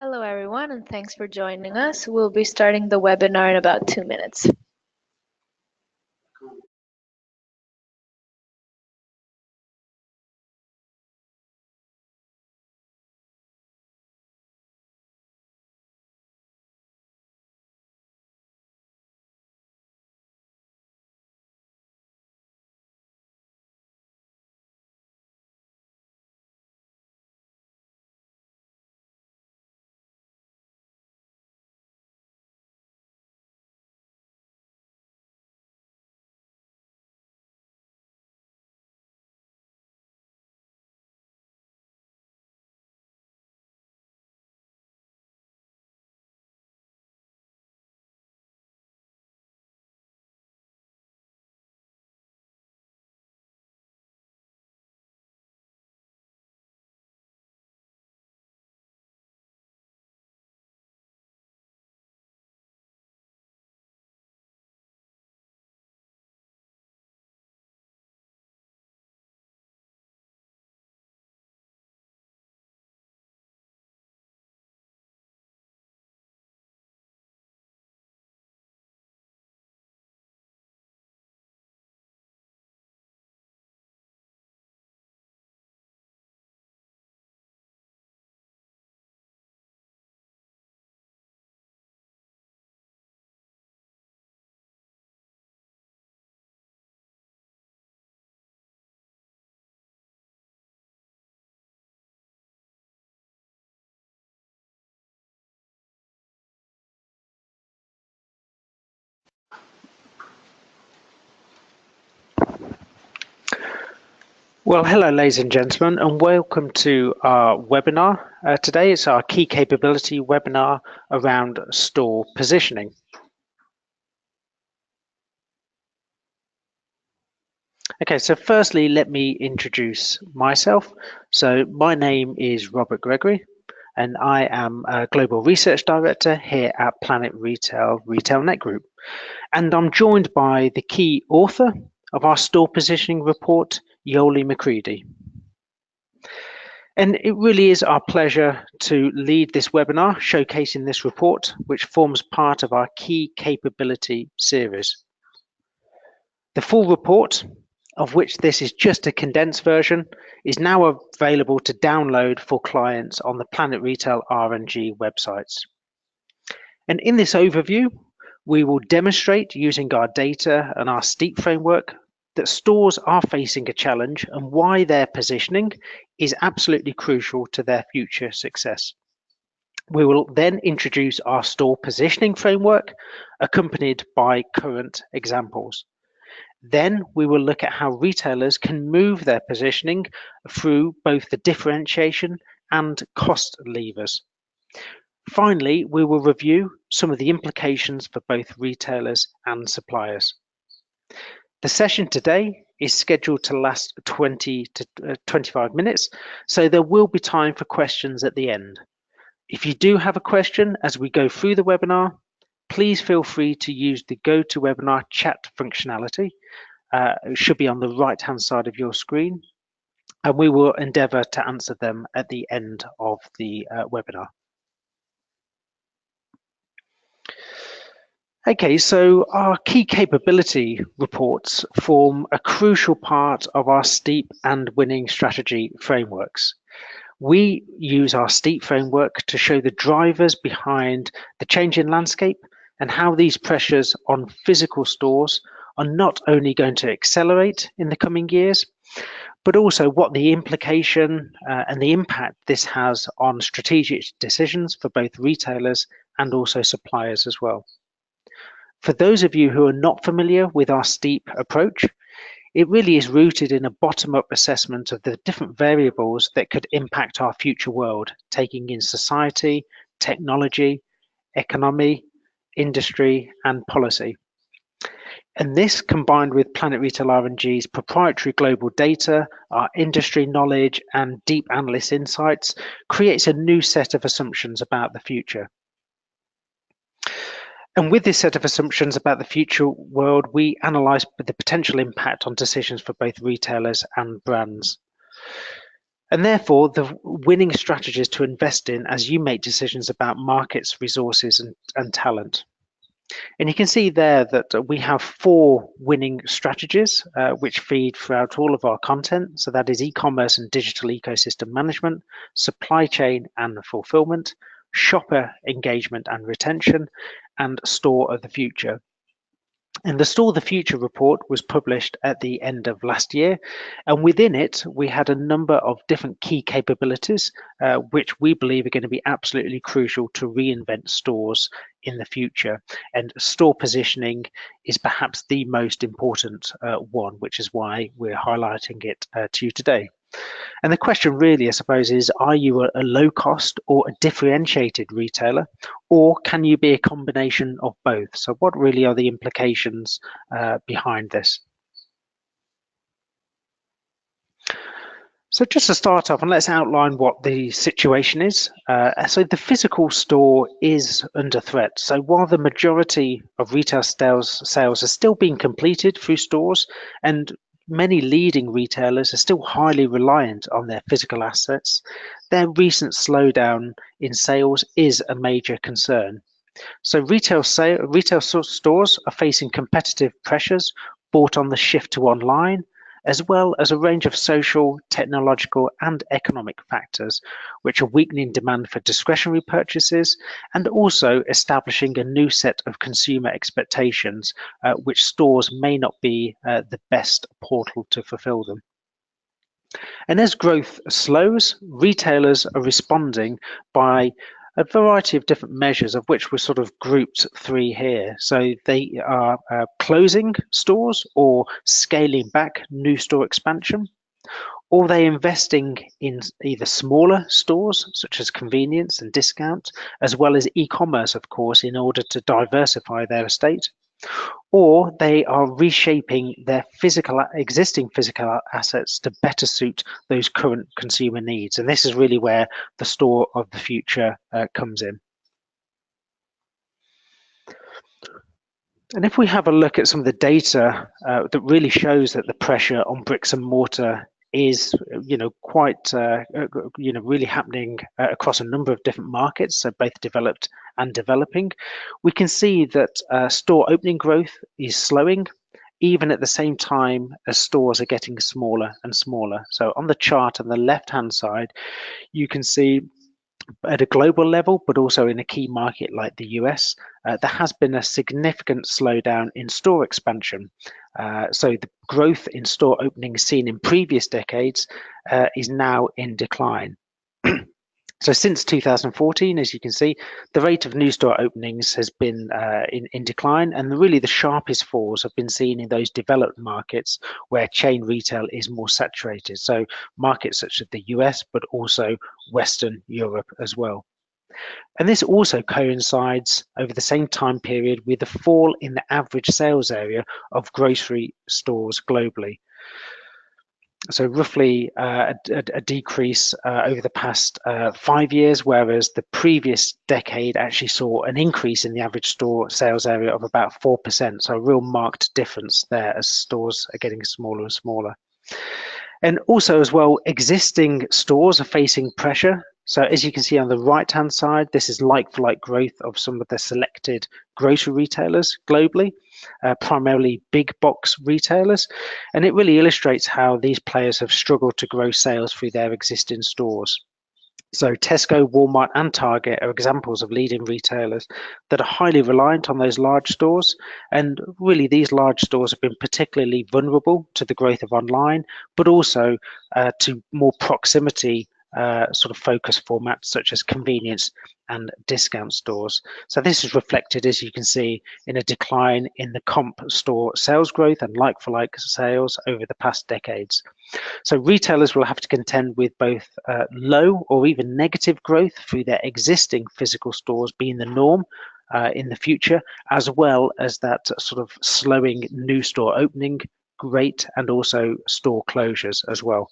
Hello everyone, and thanks for joining us. We'll be starting the webinar in about 2 minutes. Well, hello, ladies and gentlemen, and welcome to our webinar. Today it's our key capability webinar around store positioning. Okay, so firstly, let me introduce myself. So my name is Robert Gregory, and I am a Global Research Director here at PlanetRetail RetailNet Group. And I'm joined by the key author of our store positioning report, Yoli McCready. And it really is our pleasure to lead this webinar showcasing this report, which forms part of our key capability series. The full report, of which this is just a condensed version, is now available to download for clients on the PlanetRetail R&G websites. And in this overview, we will demonstrate using our data and our STEIP framework that stores are facing a challenge and why their positioning is absolutely crucial to their future success. We will then introduce our store positioning framework, accompanied by current examples. Then we will look at how retailers can move their positioning through both the differentiation and cost levers. Finally, we will review some of the implications for both retailers and suppliers. The session today is scheduled to last 20 to 25 minutes, so there will be time for questions at the end. If you do have a question as we go through the webinar, please feel free to use the GoToWebinar chat functionality. It should be on the right-hand side of your screen, and we will endeavour to answer them at the end of the webinar. Okay, so our key capability reports form a crucial part of our STEIP and winning strategy frameworks. We use our STEIP framework to show the drivers behind the changing landscape and how these pressures on physical stores are not only going to accelerate in the coming years, but also what the implication and the impact this has on strategic decisions for both retailers and also suppliers as well. For those of you who are not familiar with our STEIP approach, it really is rooted in a bottom-up assessment of the different variables that could impact our future world, taking in society, technology, economy, industry, and policy. And this, combined with PlanetRetail R&G's proprietary global data, our industry knowledge, and deep analyst insights, creates a new set of assumptions about the future. And with this set of assumptions about the future world, we analyse the potential impact on decisions for both retailers and brands. And therefore, the winning strategies to invest in as you make decisions about markets, resources, and talent. And you can see there that we have 4 winning strategies which feed throughout all of our content. So that is e-commerce and digital ecosystem management, supply chain and fulfillment, shopper engagement and retention, and store of the future. And the Store of the Future report was published at the end of last year. And within it, we had a number of different key capabilities, which we believe are going to be absolutely crucial to reinvent stores in the future. And store positioning is perhaps the most important one, which is why we're highlighting it to you today. And the question really, I suppose, is are you a low cost or a differentiated retailer, or can you be a combination of both? So what really are the implications behind this? So just to start off, and let's outline what the situation is. So the physical store is under threat. So while the majority of retail sales are still being completed through stores, and many leading retailers are still highly reliant on their physical assets, their recent slowdown in sales is a major concern. So retail stores are facing competitive pressures brought on the shift to online, as well as a range of social, technological, and economic factors, which are weakening demand for discretionary purchases and also establishing a new set of consumer expectations, which stores may not be the best portal to fulfill them. And as growth slows, retailers are responding by a variety of different measures, of which we're sort of grouped 3 here. So they are closing stores or scaling back new store expansion, or they investing in either smaller stores, such as convenience and discount, as well as e-commerce, of course, in order to diversify their estate, or they are reshaping their existing physical assets to better suit those current consumer needs. And this is really where the store of the future comes in. And if we have a look at some of the data that really shows that the pressure on bricks and mortar is, quite, really happening across a number of different markets, so both developed and developing, we can see that store opening growth is slowing, even at the same time as stores are getting smaller and smaller. So on the chart on the left-hand side, you can see at a global level, but also in a key market like the US, there has been a significant slowdown in store expansion. So the growth in store openings seen in previous decades is now in decline. So since 2014, as you can see, the rate of new store openings has been in decline, and really the sharpest falls have been seen in those developed markets where chain retail is more saturated. So markets such as the US, but also Western Europe as well. And this also coincides over the same time period with the fall in the average sales area of grocery stores globally. So roughly a decrease over the past 5 years, whereas the previous decade actually saw an increase in the average store sales area of about 4%. So a real marked difference there as stores are getting smaller and smaller. And also as well, existing stores are facing pressure. So as you can see on the right-hand side, this is like-for-like growth of some of the selected grocery retailers globally, primarily big box retailers. And it really illustrates how these players have struggled to grow sales through their existing stores. So Tesco, Walmart, and Target are examples of leading retailers that are highly reliant on those large stores. And really, these large stores have been particularly vulnerable to the growth of online, but also to more proximity sort of focus formats such as convenience and discount stores. So this is reflected, as you can see, in a decline in the comp store sales growth and like-for-like sales over the past decades. So retailers will have to contend with both low or even negative growth through their existing physical stores being the norm in the future, as well as that sort of slowing new store opening rate and also store closures as well.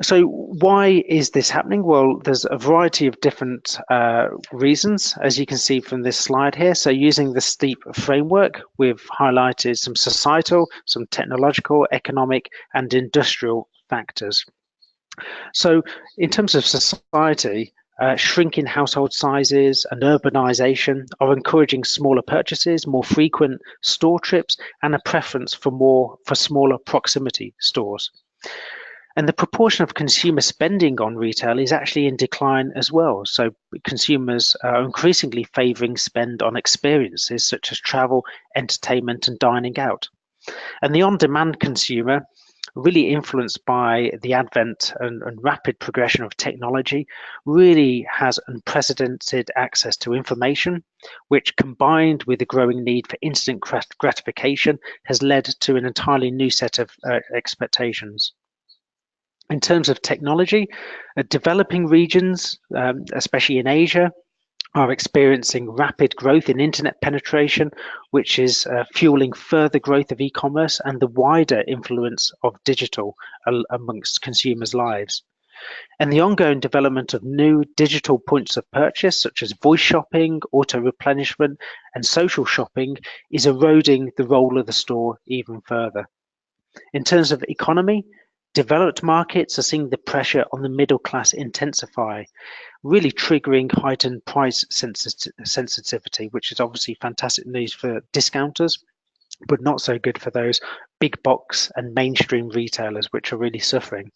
So why is this happening? Well, there's a variety of different reasons, as you can see from this slide here. So using the STEIP framework, we've highlighted some societal, some technological, economic, and industrial factors. So in terms of society, shrinking household sizes and urbanization are encouraging smaller purchases, more frequent store trips, and a preference for smaller proximity stores. And the proportion of consumer spending on retail is actually in decline as well. So consumers are increasingly favoring spend on experiences such as travel, entertainment, and dining out. And the on-demand consumer, really influenced by the advent and rapid progression of technology, really has unprecedented access to information, which combined with the growing need for instant gratification has led to an entirely new set of expectations. In terms of technology, developing regions, especially in Asia, are experiencing rapid growth in internet penetration, which is fueling further growth of e-commerce and the wider influence of digital amongst consumers' lives. And the ongoing development of new digital points of purchase, such as voice shopping, auto replenishment, and social shopping, is eroding the role of the store even further. In terms of economy, developed markets are seeing the pressure on the middle class intensify, really triggering heightened price sensitivity, which is obviously fantastic news for discounters, but not so good for those big box and mainstream retailers, which are really suffering.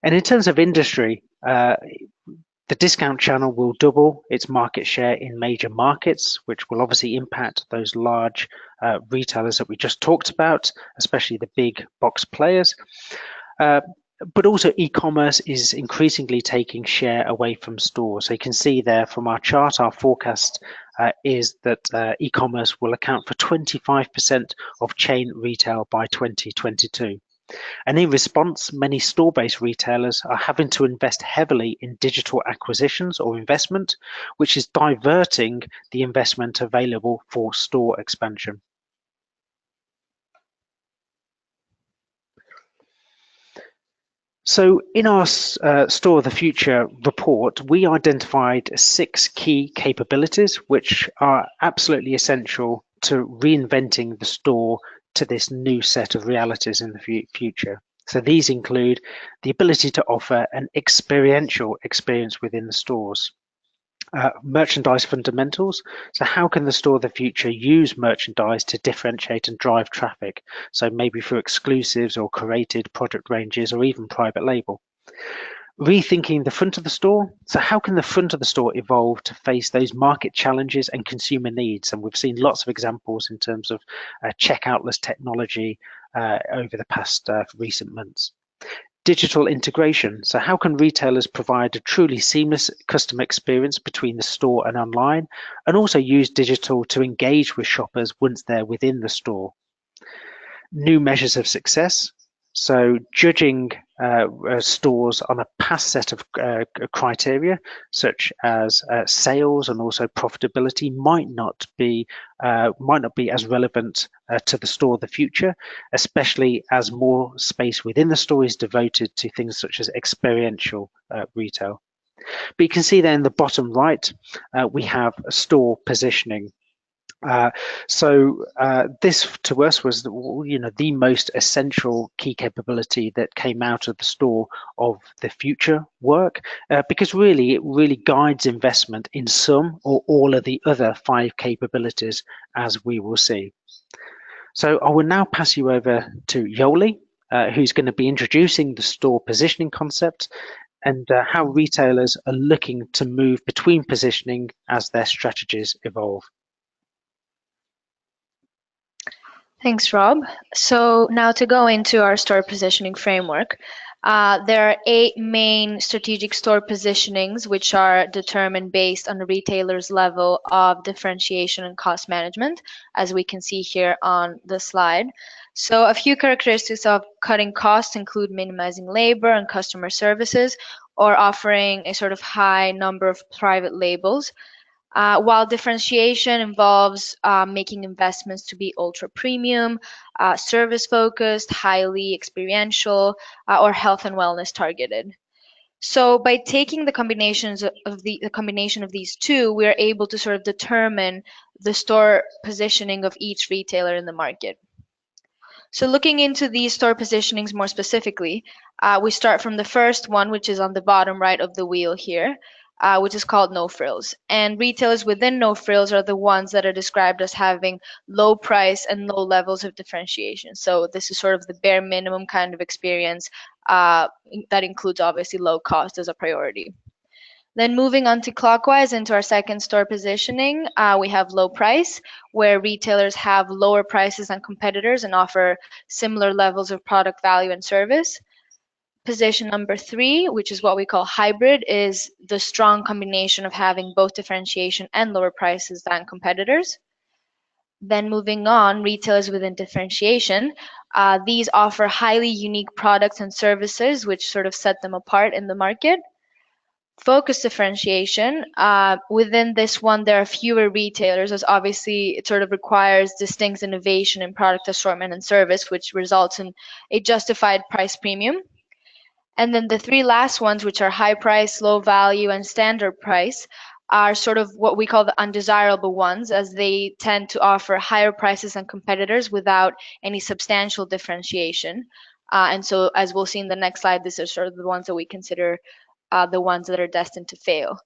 And in terms of industry, the discount channel will double its market share in major markets, which will obviously impact those large retailers that we just talked about, especially the big box players. But also e-commerce is increasingly taking share away from stores. So you can see there from our chart, our forecast is that e-commerce will account for 25% of chain retail by 2022. And in response, many store-based retailers are having to invest heavily in digital acquisitions or investment, which is diverting the investment available for store expansion. So in our Store of the Future report, we identified 6 key capabilities which are absolutely essential to reinventing the store to this new set of realities in the future. So these include the ability to offer an experiential experience within the stores. Merchandise fundamentals. So how can the store of the future use merchandise to differentiate and drive traffic? So maybe through exclusives or curated product ranges or even private label. Rethinking the front of the store. So how can the front of the store evolve to face those market challenges and consumer needs? And we've seen lots of examples in terms of checkoutless technology over the past recent months. Digital integration. So how can retailers provide a truly seamless customer experience between the store and online, and also use digital to engage with shoppers once they're within the store? New measures of success. So judging stores on a past set of criteria, such as sales and also profitability, might not be as relevant to the store of the future, especially as more space within the store is devoted to things such as experiential retail. But you can see there in the bottom right, we have store positioning. This to us was the most essential key capability that came out of the Store of the Future work, because really it really guides investment in some or all of the other 5 capabilities, as we will see. So I will now pass you over to Yoli, who's going to be introducing the store positioning concept and how retailers are looking to move between positioning as their strategies evolve. Thanks, Rob. So now to go into our store positioning framework, there are 8 main strategic store positionings which are determined based on the retailer's level of differentiation and cost management, as we can see here on the slide. So a few characteristics of cutting costs include minimizing labor and customer services, or offering a sort of high number of private labels. While differentiation involves making investments to be ultra premium, service focused, highly experiential, or health and wellness targeted. So by taking the combinations of the combination of these two, we are able to sort of determine the store positioning of each retailer in the market. So looking into these store positionings more specifically, we start from the first one, which is on the bottom right of the wheel here, which is called no frills. And retailers within no frills are the ones that are described as having low price and low levels of differentiation. So this is sort of the bare minimum kind of experience that includes obviously low cost as a priority. Then moving anti-clockwise into our second store positioning, we have low price, where retailers have lower prices than competitors and offer similar levels of product value and service. Position number 3, which is what we call hybrid, is the strong combination of having both differentiation and lower prices than competitors. Then moving on, retailers within differentiation. These offer highly unique products and services, which sort of set them apart in the market. Focus differentiation. Within this one, there are fewer retailers, as obviously it sort of requires distinct innovation in product assortment and service, which results in a justified price premium. And then the 3 last ones, which are high price, low value, and standard price, are sort of what we call the undesirable ones, as they tend to offer higher prices than competitors without any substantial differentiation. And so, as we'll see in the next slide, these are sort of the ones that we consider the ones that are destined to fail.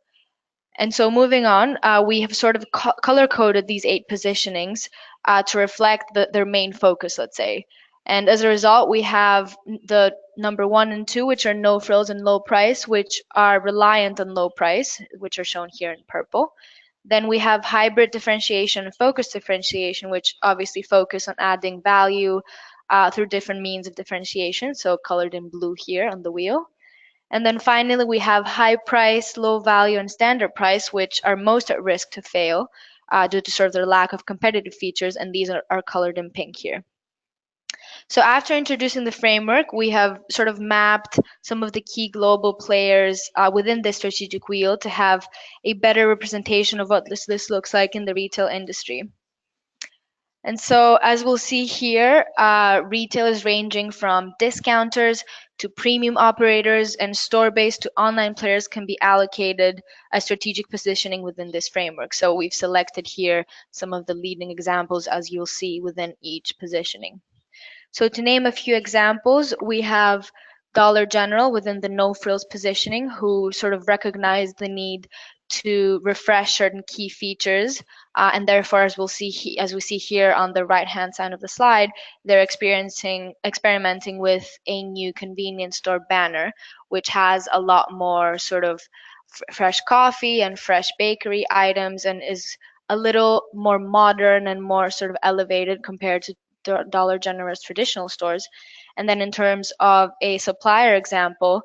And so moving on, we have sort of color-coded these 8 positionings to reflect their main focus, let's say. And as a result, we have the number 1 and 2, which are no frills and low price, which are reliant on low price, which are shown here in purple. Then we have hybrid differentiation and focus differentiation, which obviously focus on adding value through different means of differentiation, so colored in blue here on the wheel. And then finally, we have high price, low value, and standard price, which are most at risk to fail due to sort of their lack of competitive features, and these are colored in pink here. So after introducing the framework, we have sort of mapped some of the key global players within this strategic wheel to have a better representation of what this looks like in the retail industry. And so as we'll see here, retailers ranging from discounters to premium operators and store-based to online players can be allocated a strategic positioning within this framework. So we've selected here some of the leading examples, as you'll see within each positioning. So to name a few examples, we have Dollar General within the no frills positioning, who sort of recognize the need to refresh certain key features, and therefore, as we see here on the right-hand side of the slide, they're experimenting with a new convenience store banner, which has a lot more sort of fresh coffee and fresh bakery items, and is a little more modern and more sort of elevated compared to Dollar General's traditional stores. And then in terms of a supplier example,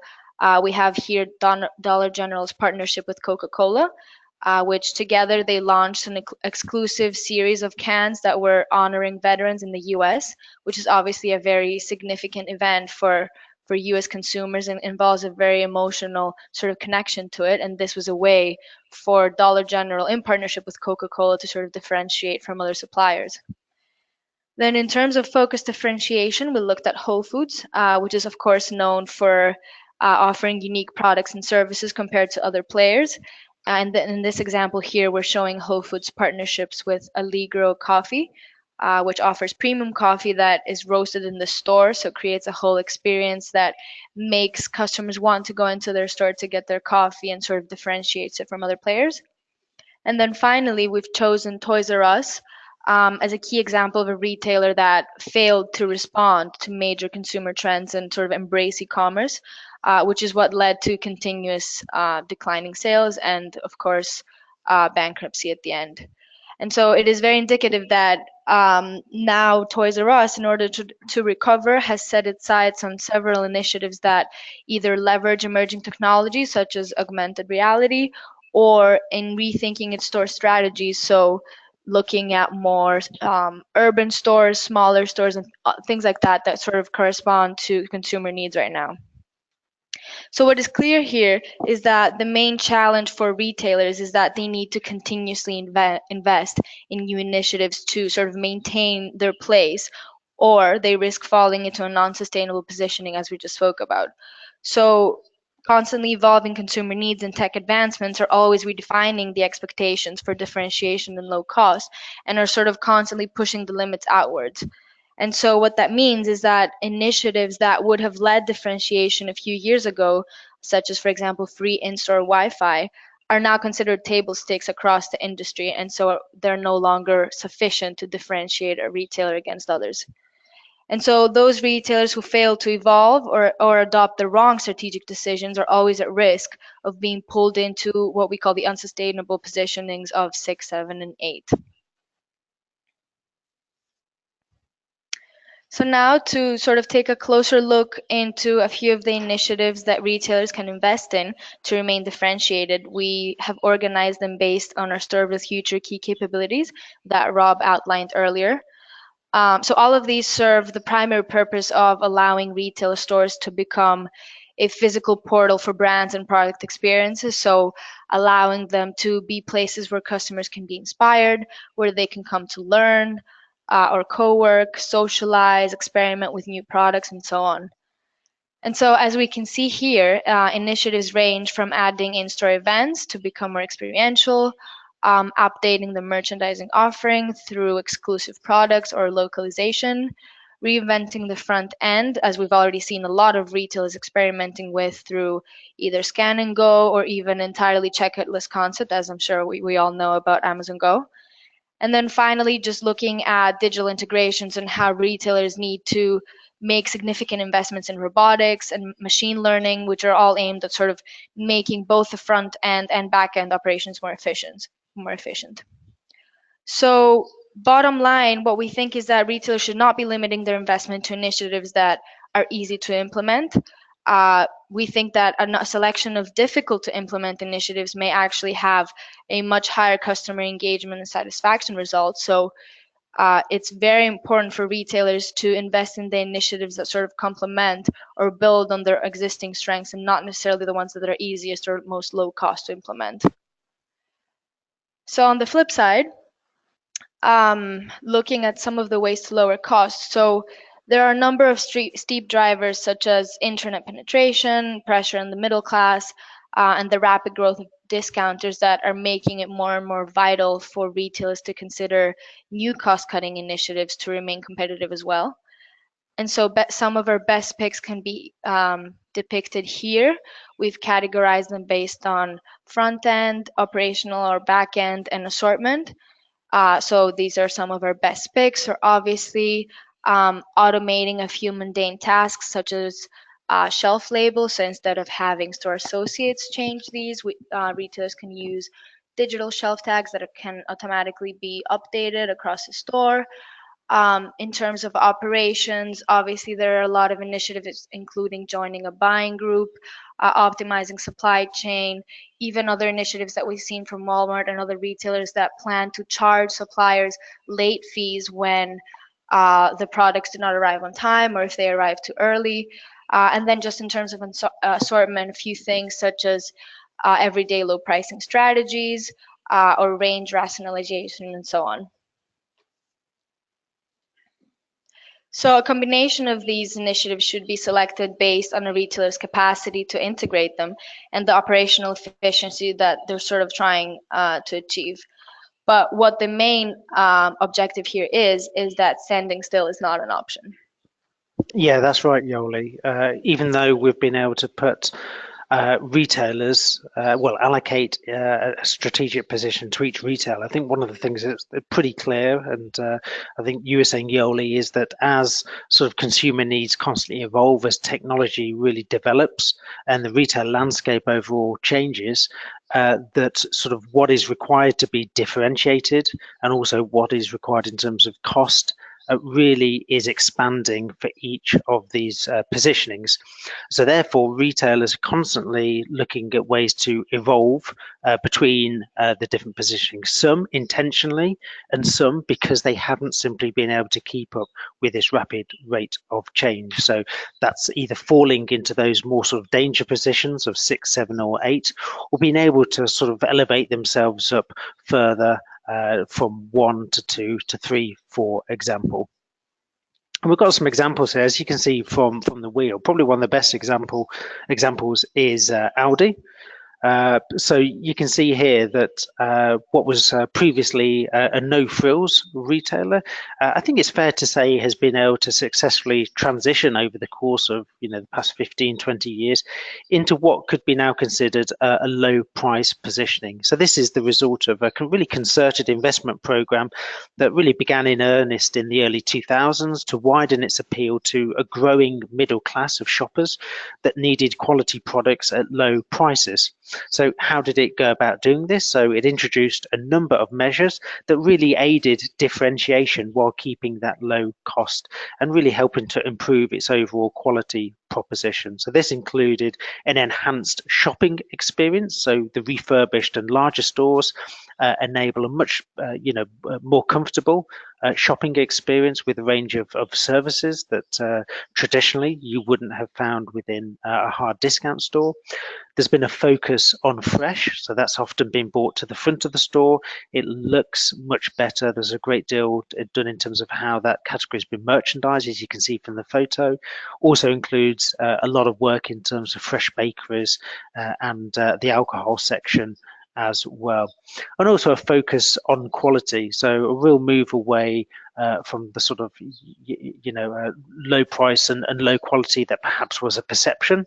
we have here Dollar General's partnership with Coca-Cola, which together they launched an exclusive series of cans that were honoring veterans in the US, which is obviously a very significant event for US consumers and involves a very emotional sort of connection to it. And this was a way for Dollar General in partnership with Coca-Cola to sort of differentiate from other suppliers. Then in terms of focus differentiation, we looked at Whole Foods, which is of course known for offering unique products and services compared to other players. And then in this example here, we're showing Whole Foods partnerships with Allegro Coffee, which offers premium coffee that is roasted in the store, so it creates a whole experience that makes customers want to go into their store to get their coffee and sort of differentiates it from other players. And then finally, we've chosen Toys R Us as a key example of a retailer that failed to respond to major consumer trends and sort of embrace e-commerce, which is what led to continuous declining sales and, of course, bankruptcy at the end. And so it is very indicative that now Toys R Us, in order to recover, has set its sights on several initiatives that either leverage emerging technologies such as augmented reality or in rethinking its store strategies. So looking at more urban stores, smaller stores, and things like that that sort of correspond to consumer needs right now. So what is clear here is that the main challenge for retailers is that they need to continuously invest in new initiatives to sort of maintain their place, or they risk falling into a non-sustainable positioning, as we just spoke about. So constantly evolving consumer needs and tech advancements are always redefining the expectations for differentiation and low cost, and are sort of constantly pushing the limits outwards. And so what that means is that initiatives that would have led differentiation a few years ago, such as, for example, free in-store Wi-Fi, are now considered table stakes across the industry, and so they're no longer sufficient to differentiate a retailer against others. And so those retailers who fail to evolve or adopt the wrong strategic decisions are always at risk of being pulled into what we call the unsustainable positionings of 6, 7, and 8. So now to sort of take a closer look into a few of the initiatives that retailers can invest in to remain differentiated, we have organized them based on our Store of the Future key capabilities that Rob outlined earlier. So all of these serve the primary purpose of allowing retail stores to become a physical portal for brands and product experiences. So allowing them to be places where customers can be inspired, where they can come to learn or co-work, socialize, experiment with new products, and so on. And so as we can see here, initiatives range from adding in-store events to become more experiential, updating the merchandising offering through exclusive products or localization, reinventing the front end, as we've already seen a lot of retailers experimenting with through either scan and go or even entirely checkoutless concept, as I'm sure we all know about Amazon Go. And then finally, just looking at digital integrations and how retailers need to make significant investments in robotics and machine learning, which are all aimed at sort of making both the front end and back end operations more efficient. So bottom line, what we think is that retailers should not be limiting their investment to initiatives that are easy to implement. We think that a selection of difficult to implement initiatives may actually have a much higher customer engagement and satisfaction results. So it's very important for retailers to invest in the initiatives that sort of complement or build on their existing strengths and not necessarily the ones that are easiest or most low cost to implement. So on the flip side, looking at some of the ways to lower costs. So there are a number of steep drivers such as internet penetration, pressure in the middle class, and the rapid growth of discounters that are making it more and more vital for retailers to consider new cost-cutting initiatives to remain competitive as well. And so some of our best picks can be depicted here. We've categorized them based on front end, operational or back end, and assortment. So these are some of our best picks, or obviously automating a few mundane tasks such as shelf labels. So instead of having store associates change these, retailers can use digital shelf tags that can automatically be updated across the store. In terms of operations, obviously there are a lot of initiatives, including joining a buying group, optimizing supply chain, even other initiatives that we've seen from Walmart and other retailers that plan to charge suppliers late fees when the products do not arrive on time or if they arrive too early. And then just in terms of assortment, a few things such as everyday low pricing strategies or range rationalization and so on. So a combination of these initiatives should be selected based on a retailer's capacity to integrate them and the operational efficiency that they're sort of trying to achieve. But what the main objective here is that standing still is not an option. Yeah, that's right, Yoli. Even though we've been able to put retailers, allocate a strategic position to each retailer. I think one of the things that's pretty clear, and I think you were saying, Yoli, is that as sort of consumer needs constantly evolve, as technology really develops and the retail landscape overall changes, that sort of what is required to be differentiated and also what is required in terms of cost really is expanding for each of these positionings. So therefore, retailers are constantly looking at ways to evolve between the different positionings, some intentionally and some because they haven't simply been able to keep up with this rapid rate of change. So that's either falling into those more sort of danger positions of 6, 7, or 8, or being able to sort of elevate themselves up further from 1 to 2 to 3, for example. And we've got some examples here, as you can see from the wheel. Probably one of the best examples is Audi. So you can see here that what was previously a no-frills retailer, I think it's fair to say has been able to successfully transition over the course of the past 15, 20 years into what could be now considered a low price positioning. So this is the result of a really concerted investment program that really began in earnest in the early 2000s to widen its appeal to a growing middle class of shoppers that needed quality products at low prices. So how did it go about doing this? So it introduced a number of measures that really aided differentiation while keeping that low cost and really helping to improve its overall quality proposition. So this included an enhanced shopping experience. So the refurbished and larger stores enable a much more comfortable shopping experience with a range of services that traditionally you wouldn't have found within a hard discount store. There's been a focus on fresh, so that's often been brought to the front of the store. It looks much better. There's a great deal done in terms of how that category has been merchandised, as you can see from the photo. Also includes a lot of work in terms of fresh bakeries and the alcohol section as well, and also a focus on quality. So a real move away from the sort of low price and low quality that perhaps was a perception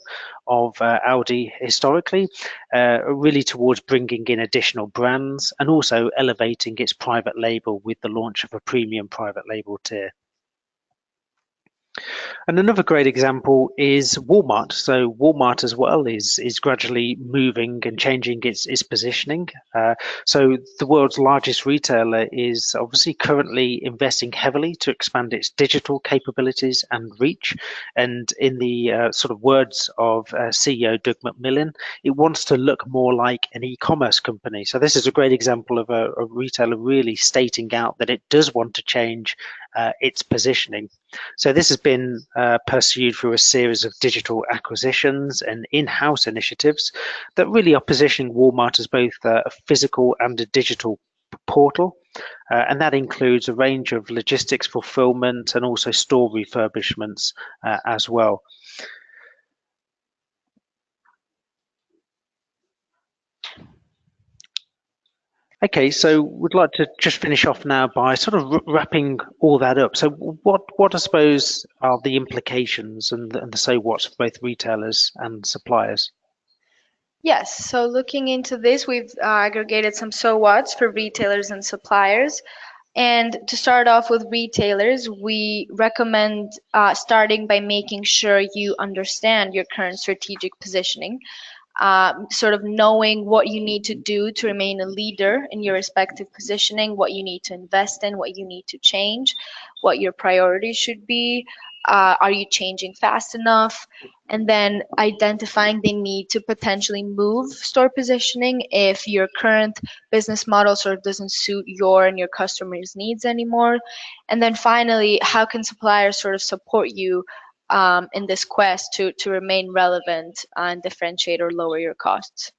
of Audi historically, really towards bringing in additional brands and also elevating its private label with the launch of a premium private label tier. And another great example is Walmart. So Walmart as well is gradually moving and changing its positioning. So the world's largest retailer is obviously currently investing heavily to expand its digital capabilities and reach. And in the sort of words of CEO Doug McMillon, it wants to look more like an e-commerce company. So this is a great example of a retailer really stating out that it does want to change its positioning. So this has been pursued through a series of digital acquisitions and in-house initiatives that really are positioning Walmart as both a physical and a digital portal. And that includes a range of logistics fulfillment and also store refurbishments as well. Okay, so we'd like to just finish off now by sort of wrapping all that up. So what I suppose are the implications and the so what's for both retailers and suppliers? Yes, so looking into this, we've aggregated some so whats for retailers and suppliers. And to start off with retailers, we recommend starting by making sure you understand your current strategic positioning, sort of knowing what you need to do to remain a leader in your respective positioning, what you need to invest in, what you need to change, what your priorities should be. Are you changing fast enough? And then identifying the need to potentially move store positioning if your current business model sort of doesn't suit your and your customers' needs anymore. And then finally, how can suppliers sort of support you in this quest to remain relevant and differentiate or lower your costs?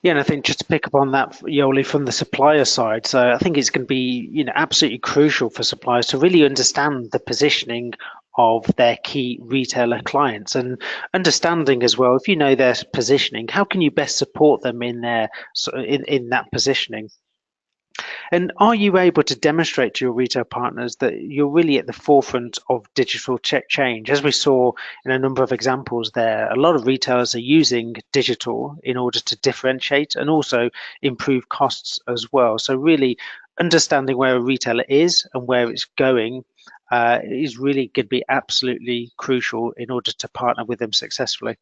Yeah, and I think just to pick up on that, Yoli, from the supplier side, so I think it's going to be, absolutely crucial for suppliers to really understand the positioning of their key retailer clients and understanding as well, if you know their positioning, how can you best support them in their in that positioning? And are you able to demonstrate to your retail partners that you're really at the forefront of digital change? As we saw in a number of examples there, a lot of retailers are using digital in order to differentiate and also improve costs as well. So really understanding where a retailer is and where it's going is really going to be absolutely crucial in order to partner with them successfully.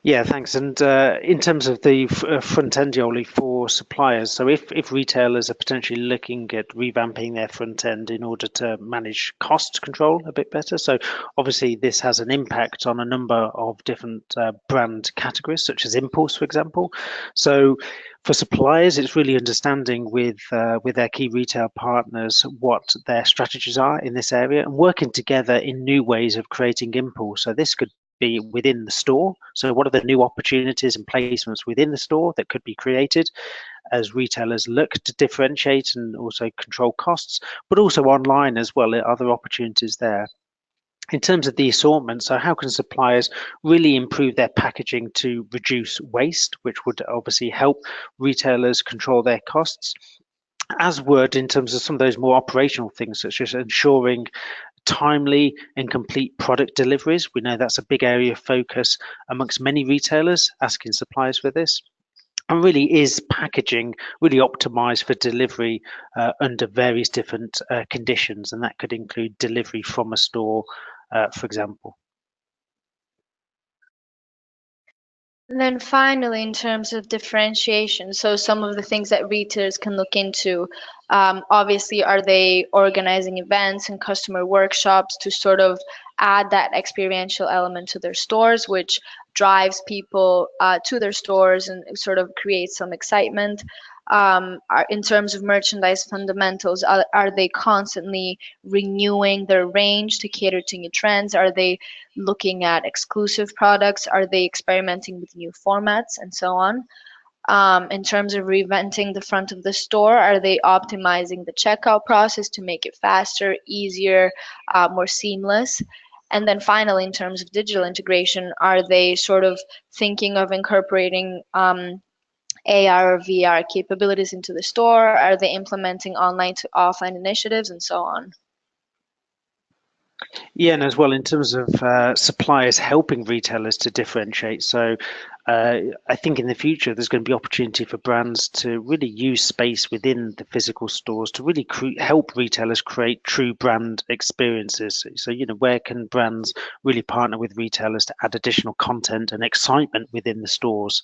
Yeah, thanks. And in terms of the front end, Yoli, for suppliers, so if retailers are potentially looking at revamping their front end in order to manage cost control a bit better, so obviously this has an impact on a number of different brand categories, such as impulse, for example. So for suppliers, it's really understanding with their key retail partners what their strategies are in this area and working together in new ways of creating impulse. So this could be within the store. So what are the new opportunities and placements within the store that could be created as retailers look to differentiate and also control costs, but also online as well, other opportunities there. In terms of the assortment, so how can suppliers really improve their packaging to reduce waste, which would obviously help retailers control their costs? As would in terms of some of those more operational things, such as ensuring timely and complete product deliveries. We know that's a big area of focus amongst many retailers, asking suppliers for this. And really is packaging really optimized for delivery under various different conditions, and that could include delivery from a store, for example. And then finally, in terms of differentiation, so some of the things that retailers can look into, obviously, are they organizing events and customer workshops to sort of add that experiential element to their stores, which drives people to their stores and sort of creates some excitement? In terms of merchandise fundamentals, are they constantly renewing their range to cater to new trends? Are they looking at exclusive products? Are they experimenting with new formats and so on? In terms of reinventing the front of the store, are they optimizing the checkout process to make it faster, easier, more seamless? And then finally, in terms of digital integration, are they sort of thinking of incorporating AR or VR capabilities into the store? Are they implementing online to offline initiatives and so on? Yeah, and as well in terms of suppliers helping retailers to differentiate. So I think in the future there's going to be opportunity for brands to really use space within the physical stores to really help retailers create true brand experiences. So, where can brands really partner with retailers to add additional content and excitement within the stores?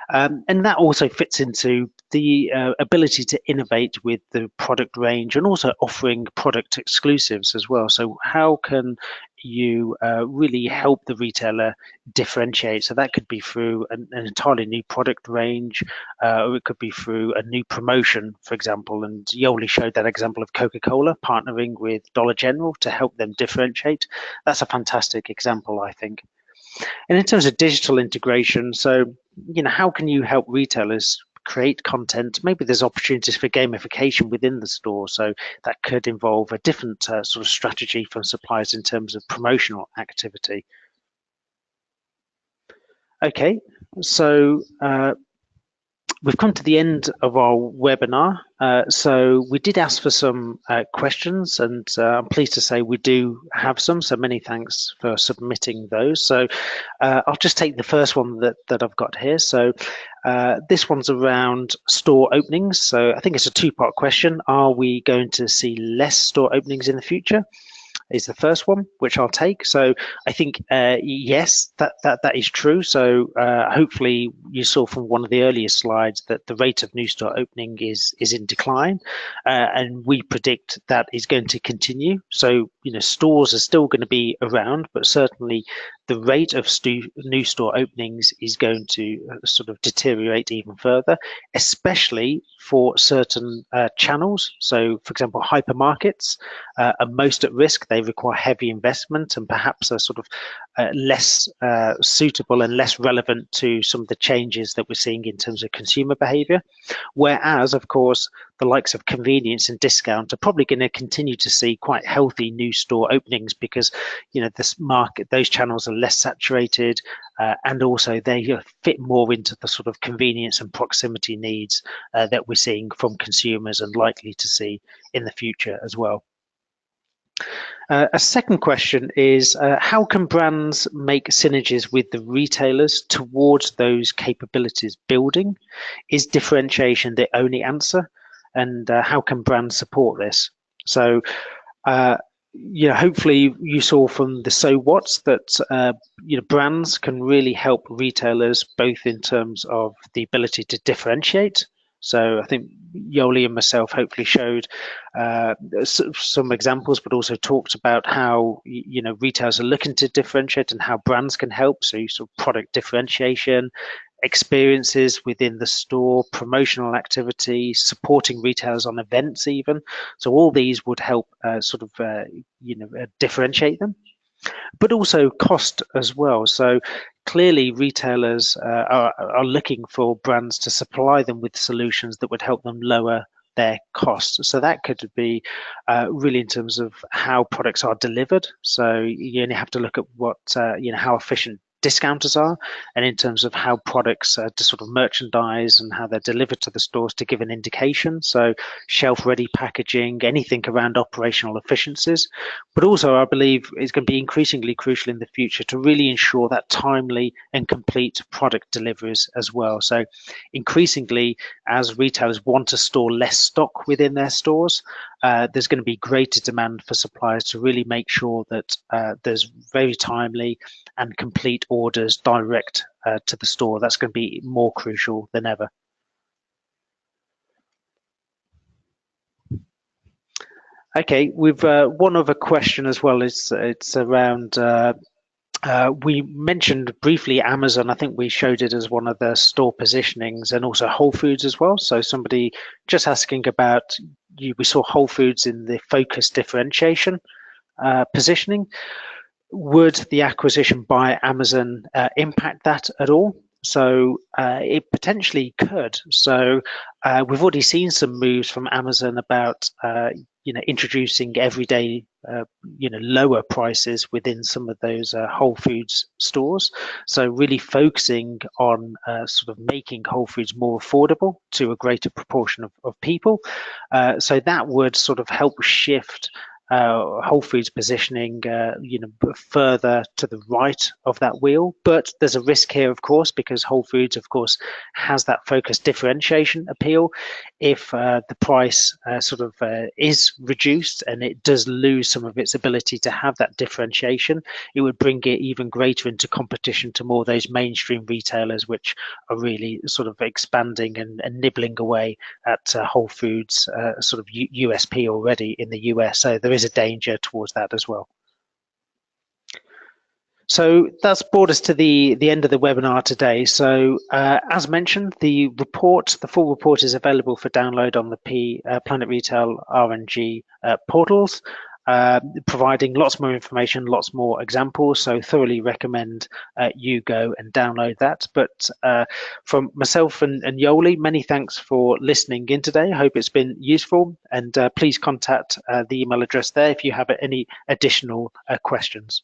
And that also fits into the ability to innovate with the product range and also offering product exclusives as well. So how can you really help the retailer differentiate? So that could be through an entirely new product range, or it could be through a new promotion, for example. And Yoli showed that example of Coca-Cola partnering with Dollar General to help them differentiate. That's a fantastic example, I think. And in terms of digital integration, so how can you help retailers create content? Maybe there's opportunities for gamification within the store, so that could involve a different sort of strategy from suppliers in terms of promotional activity. Okay, so we've come to the end of our webinar. So we did ask for some questions, and I'm pleased to say we do have some, so many thanks for submitting those. So I'll just take the first one that I've got here. So this one's around store openings. So I think it's a two-part question. Are we going to see less store openings in the future? Is the first one, which I'll take. So I think yes, that is true. So hopefully you saw from one of the earlier slides that the rate of new store opening is in decline, and we predict that is going to continue. So stores are still going to be around, but certainly the rate of new store openings is going to sort of deteriorate even further, especially for certain channels. So, for example, hypermarkets are most at risk. They require heavy investment and perhaps are sort of less suitable and less relevant to some of the changes that we're seeing in terms of consumer behavior. Whereas, of course, the likes of convenience and discount are probably going to continue to see quite healthy new store openings because this market, those channels are less saturated, and also they fit more into the sort of convenience and proximity needs that we're seeing from consumers and likely to see in the future as well. A second question is, how can brands make synergies with the retailers towards those capabilities building? Is differentiation the only answer? And how can brands support this? So hopefully you saw from the so what's that brands can really help retailers both in terms of the ability to differentiate. So I think Yoli and myself hopefully showed some examples, but also talked about how retailers are looking to differentiate and how brands can help. So you saw product differentiation, experiences within the store, promotional activity, supporting retailers on events even. So all these would help differentiate them, but also cost as well. So clearly retailers are looking for brands to supply them with solutions that would help them lower their costs. So that could be really in terms of how products are delivered. So you only have to look at what how efficient discounters are, and in terms of how products to sort of merchandise and how they're delivered to the stores to give an indication. So shelf ready packaging, anything around operational efficiencies. But also I believe it's going to be increasingly crucial in the future to really ensure that timely and complete product deliveries as well. So increasingly, as retailers want to store less stock within their stores, there's going to be greater demand for suppliers to really make sure that there's very timely and complete orders direct to the store. That's going to be more crucial than ever. Okay, we've one other question as well. It's around. We mentioned briefly Amazon. I think we showed it as one of the store positionings, and also Whole Foods as well. So somebody just asking about we saw Whole Foods in the focus differentiation positioning. Would the acquisition by Amazon impact that at all? So it potentially could. So we've already seen some moves from Amazon about introducing everyday lower prices within some of those Whole Foods stores. So really focusing on sort of making Whole Foods more affordable to a greater proportion of people. So that would sort of help shift Whole Foods positioning, further to the right of that wheel. But there's a risk here, of course, because Whole Foods, of course, has that focused differentiation appeal. If the price is reduced and it does lose some of its ability to have that differentiation, it would bring it even greater into competition to more of those mainstream retailers, which are really sort of expanding and nibbling away at Whole Foods sort of USP already in the US. So there is a danger towards that as well. So that's brought us to the end of the webinar today. So as mentioned, the full report is available for download on the PlanetRetail RNG portals, providing lots more information, lots more examples. So thoroughly recommend you go and download that. But from myself and Yoli, many thanks for listening in today. I hope it's been useful, and please contact the email address there if you have any additional questions.